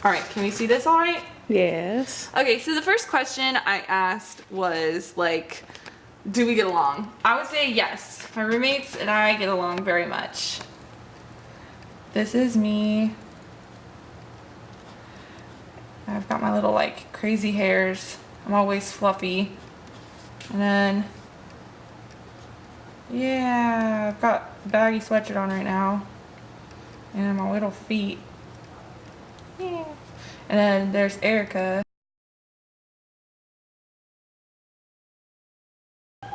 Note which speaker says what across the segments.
Speaker 1: All right, can we see this all right?
Speaker 2: Yes.
Speaker 1: Okay, so the first question I asked was like, do we get along? I would say yes. My roommates and I get along very much. This is me. I've got my little like crazy hairs. I'm always fluffy. And then, yeah, I've got a baggy sweatshirt on right now. And my little feet. Yeah. And then there's Erica. I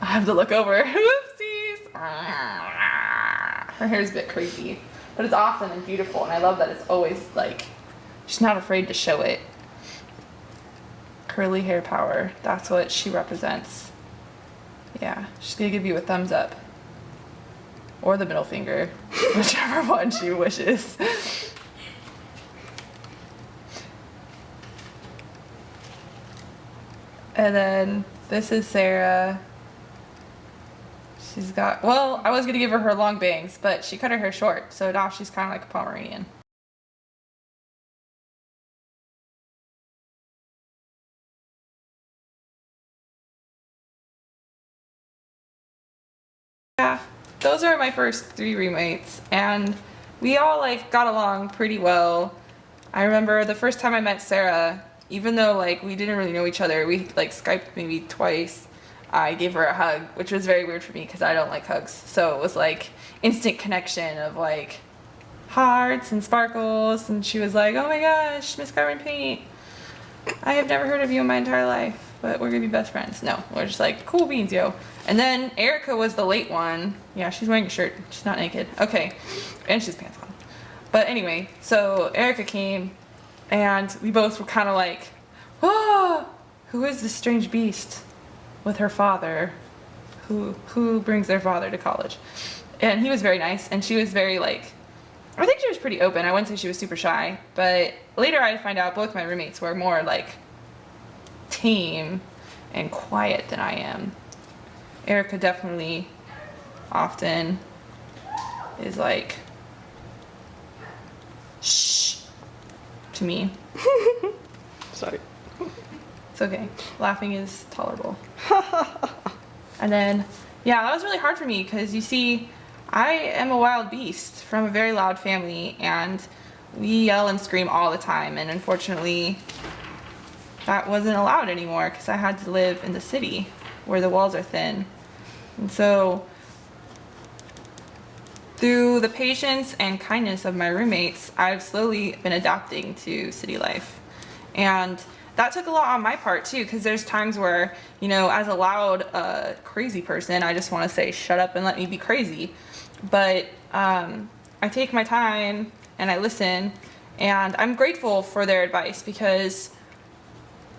Speaker 1: have to look over. Whoopsies. Her hair's a bit crazy, but it's awesome and beautiful, and I love that it's always like, she's not afraid to show it. Curly hair power, that's what she represents. Yeah, she's gonna give you a thumbs up. Or the middle finger, whichever one she wishes. And then this is Sarah. She's got, well, I was gonna give her long bangs, but she cut her hair short, so now she's kind of like a Pomeranian. Yeah, those are my first 3 roommates, and we all like got along pretty well. I remember the first time I met Sarah, even though like we didn't really know each other, we like Skyped maybe twice. I gave her a hug, which was very weird for me because I don't like hugs. So it was like instant connection of like hearts and sparkles, and she was like, "Oh my gosh, Miss Carmen Paint, I have never heard of you in my entire life, but we're gonna be best friends." No, we're just like, cool beans, yo. And then Erica was the late one. Yeah, she's wearing a shirt. She's not naked. Okay, and she's pants on. But anyway, so Erica came, and we both were kind of like, "Whoa, who is this strange beast with her father? Who brings their father to college?" And he was very nice, and she was very like, I think she was pretty open. I wouldn't say she was super shy, but later I find out both my roommates were more like tame and quiet than I am. Erica definitely often is like, shh, to me.
Speaker 2: Sorry.
Speaker 1: It's okay. Laughing is tolerable. And then, yeah, that was really hard for me because you see, I am a wild beast from a very loud family, and we yell and scream all the time, and unfortunately that wasn't allowed anymore because I had to live in the city where the walls are thin. And so through the patience and kindness of my roommates, I've slowly been adapting to city life. And that took a lot on my part too, because there's times where, you know, as a loud, crazy person, I just want to say, shut up and let me be crazy. But I take my time and I listen, and I'm grateful for their advice because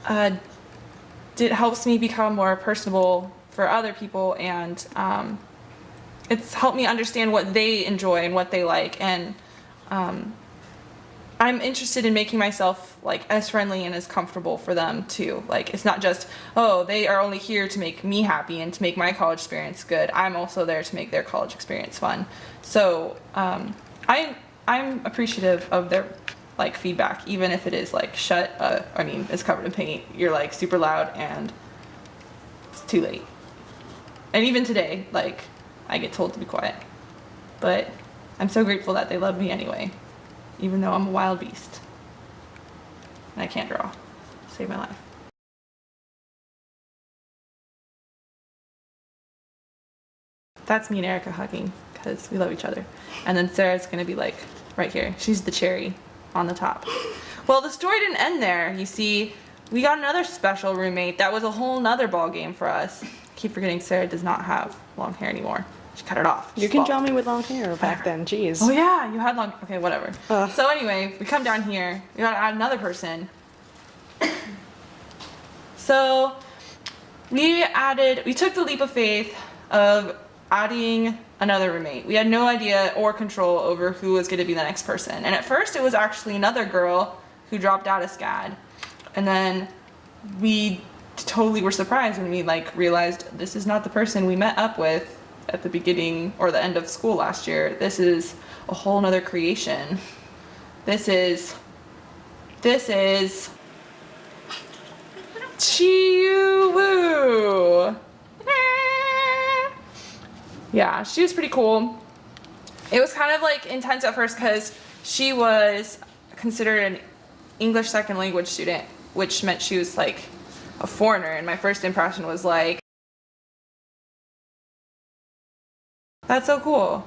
Speaker 1: it helps me become more personable for other people, and it's helped me understand what they enjoy and what they like, and I'm interested in making myself like as friendly and as comfortable for them too. Like, it's not just, oh, they are only here to make me happy and to make my college experience good. I'm also there to make their college experience fun. So I'm appreciative of their like feedback, even if it is like, it's covered in paint, you're like super loud and it's too late. And even today, like, I get told to be quiet, but I'm so grateful that they love me anyway, even though I'm a wild beast and I can't draw. Save my life. That's me and Erica hugging because we love each other. And then Sarah's gonna be like right here. She's the cherry on the top. Well, the story didn't end there. You see, we got another special roommate. That was a whole nother ball game for us. I keep forgetting Sarah does not have long hair anymore. She cut it off.
Speaker 2: You can draw me with long hair back then, jeez.
Speaker 1: Oh yeah, you had long, okay, whatever. So anyway, we come down here, we gotta add another person. So we took the leap of faith of adding another roommate. We had no idea or control over who was gonna be the next person. And at first it was actually another girl who dropped out of Scad. And then we totally were surprised when we like realized this is not the person we met up with at the beginning or the end of school last year. This is a whole nother creation. This is Chiyu-woo. Yeah, she was pretty cool. It was kind of like intense at first because she was considered an English second language student, which meant she was like a foreigner, and my first impression was like, that's so cool.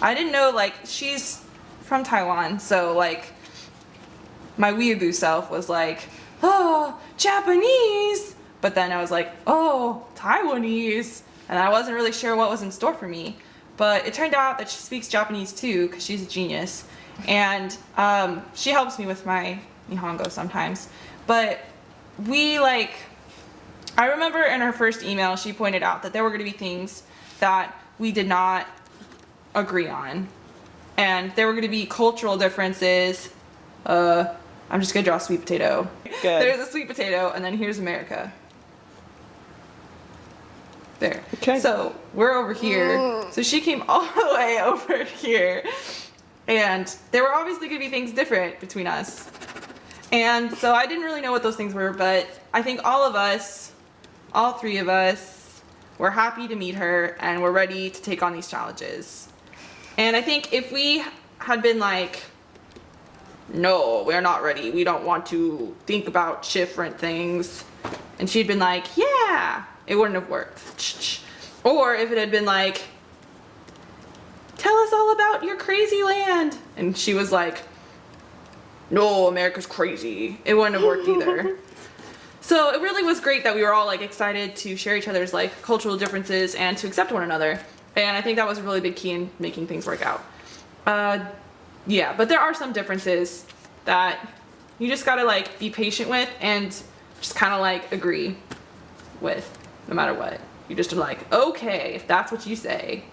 Speaker 1: I didn't know, like, she's from Taiwan, so like my weeaboo self was like, oh, Japanese, but then I was like, oh, Taiwanese, and I wasn't really sure what was in store for me. But it turned out that she speaks Japanese too, because she's a genius, and she helps me with my Nihongo sometimes. But we like, I remember in her first email she pointed out that there were going to be things that we did not agree on, and there were going to be cultural differences. I'm just going to draw a sweet potato.
Speaker 2: Good.
Speaker 1: There's a sweet potato, and then here's America. There.
Speaker 2: Okay.
Speaker 1: So we're over here. So she came all the way over here. And there were obviously going to be things different between us. And so I didn't really know what those things were, but I think all of us, all three of us, were happy to meet her and we're ready to take on these challenges. And I think if we had been like, no, we're not ready, we don't want to think about different things, and she'd been like, yeah, it wouldn't have worked. Or if it had been like, tell us all about your crazy land, and she was like, no, America's crazy, it wouldn't have worked either. So it really was great that we were all like excited to share each other's like cultural differences and to accept one another, and I think that was a really big key in making things work out. Yeah, but there are some differences that you just gotta like be patient with and just kind of like agree with, no matter what. You just are like, okay, if that's what you say.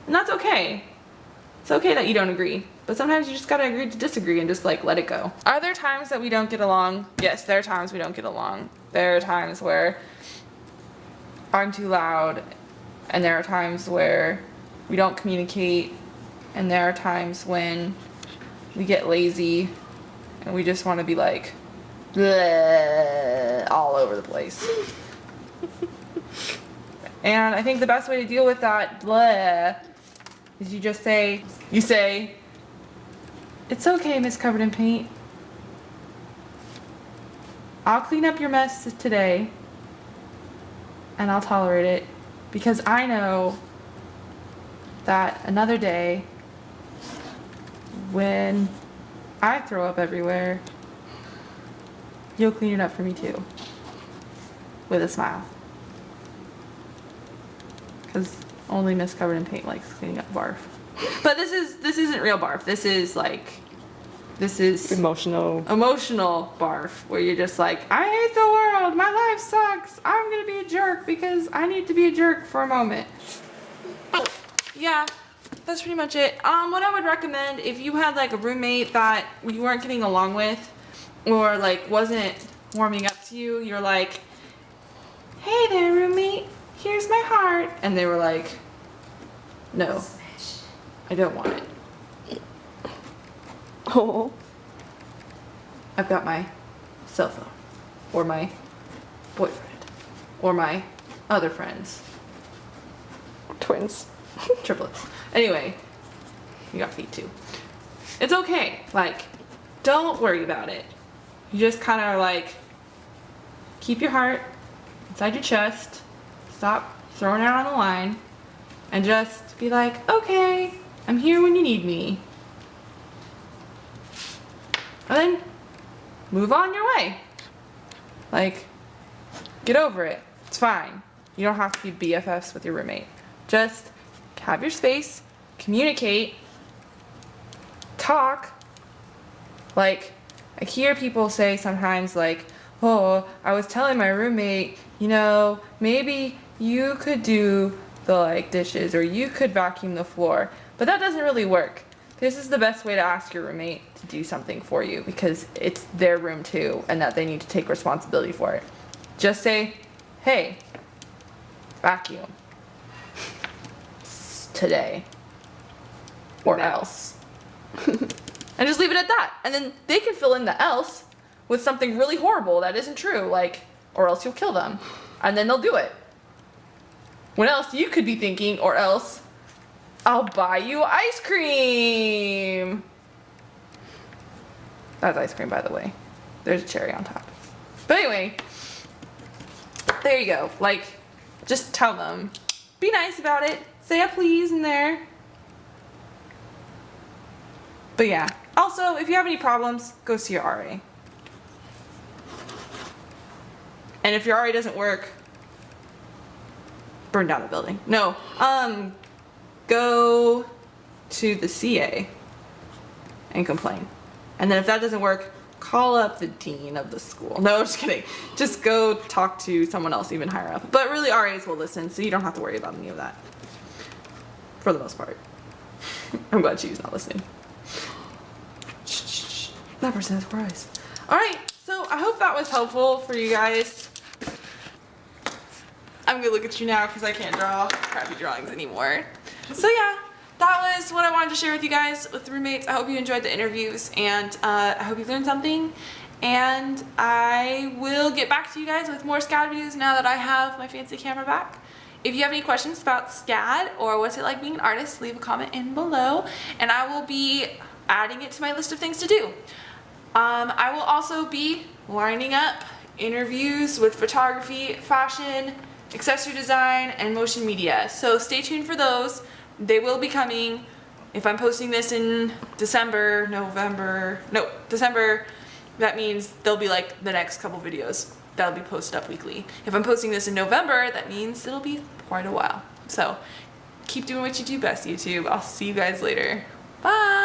Speaker 1: And that's okay. It's okay that you don't agree, but sometimes you just gotta agree to disagree and just like let it go. Are there times that we don't get along? Yes, there are times we don't get along. There are times where I'm too loud, and there are times where we don't communicate, and there are times when we get lazy and we just want to be like bleh, all over the place. And I think the best way to deal with that bleh is you just say, it's okay, Miss Covered in Paint. I'll clean up your mess today and I'll tolerate it, because I know that another day when I throw up everywhere, you'll clean it up for me too, with a smile. Because only Miss Covered in Paint likes cleaning up barf. But this isn't real barf. This is
Speaker 2: Emotional
Speaker 1: barf, where you're just like, I hate the world, my life sucks, I'm gonna be a jerk because I need to be a jerk for a moment. Yeah, that's pretty much it. What I would recommend, if you had like a roommate that you weren't getting along with, or like wasn't warming up to you, you're like, hey there roommate, here's my heart, and they were like, no, I don't want it.
Speaker 2: Oh.
Speaker 1: I've got my cell phone, or my boyfriend, or my other friends.
Speaker 2: Twins.
Speaker 1: Triplets. Anyway, you got feet too. It's okay. Like, don't worry about it. You just kind of like keep your heart inside your chest. Stop throwing it out on the line, and just be like, okay, I'm here when you need me. And then move on your way. Like, get over it. It's fine. You don't have to be BFFs with your roommate. Just have your space, communicate, talk. Like, I hear people say sometimes like, oh, I was telling my roommate, you know, maybe you could do the like dishes, or you could vacuum the floor. But that doesn't really work. This is the best way to ask your roommate to do something for you, because it's their room too, and that they need to take responsibility for it. Just say, hey, vacuum today. or
Speaker 2: No.
Speaker 1: else. And just leave it at that. And then they can fill in the else with something really horrible that isn't true, like, or else you'll kill them. And then they'll do it. When else you could be thinking, or else I'll buy you ice cream. That's ice cream, by the way. There's a cherry on top. But anyway, there you go. Like, just tell them. Be nice about it. Say a please in there. But yeah. Also, if you have any problems, go see your RA. And if your RA doesn't work, burn down the building. No. Go to the CA and complain. And then if that doesn't work, call up the dean of the school. No, just kidding. Just go talk to someone else even higher up. But really, RAs will listen, so you don't have to worry about any of that. For the most part. I'm glad she's not listening. Shh. That person has 4 eyes. Alright, so I hope that was helpful for you guys. I'm gonna look at you now because I can't draw crappy drawings anymore. So yeah, that was what I wanted to share with you guys with the roommates. I hope you enjoyed the interviews, and I hope you learned something. And I will get back to you guys with more Scad videos now that I have my fancy camera back. If you have any questions about Scad or what's it like being an artist, leave a comment in below, and I will be adding it to my list of things to do. I will also be lining up interviews with photography, fashion, accessory design, and motion media. So stay tuned for those. They will be coming. If I'm posting this in December, that means they'll be like the next couple videos that'll be posted up weekly. If I'm posting this in November, that means it'll be quite a while. So keep doing what you do best, YouTube. I'll see you guys later. Bye.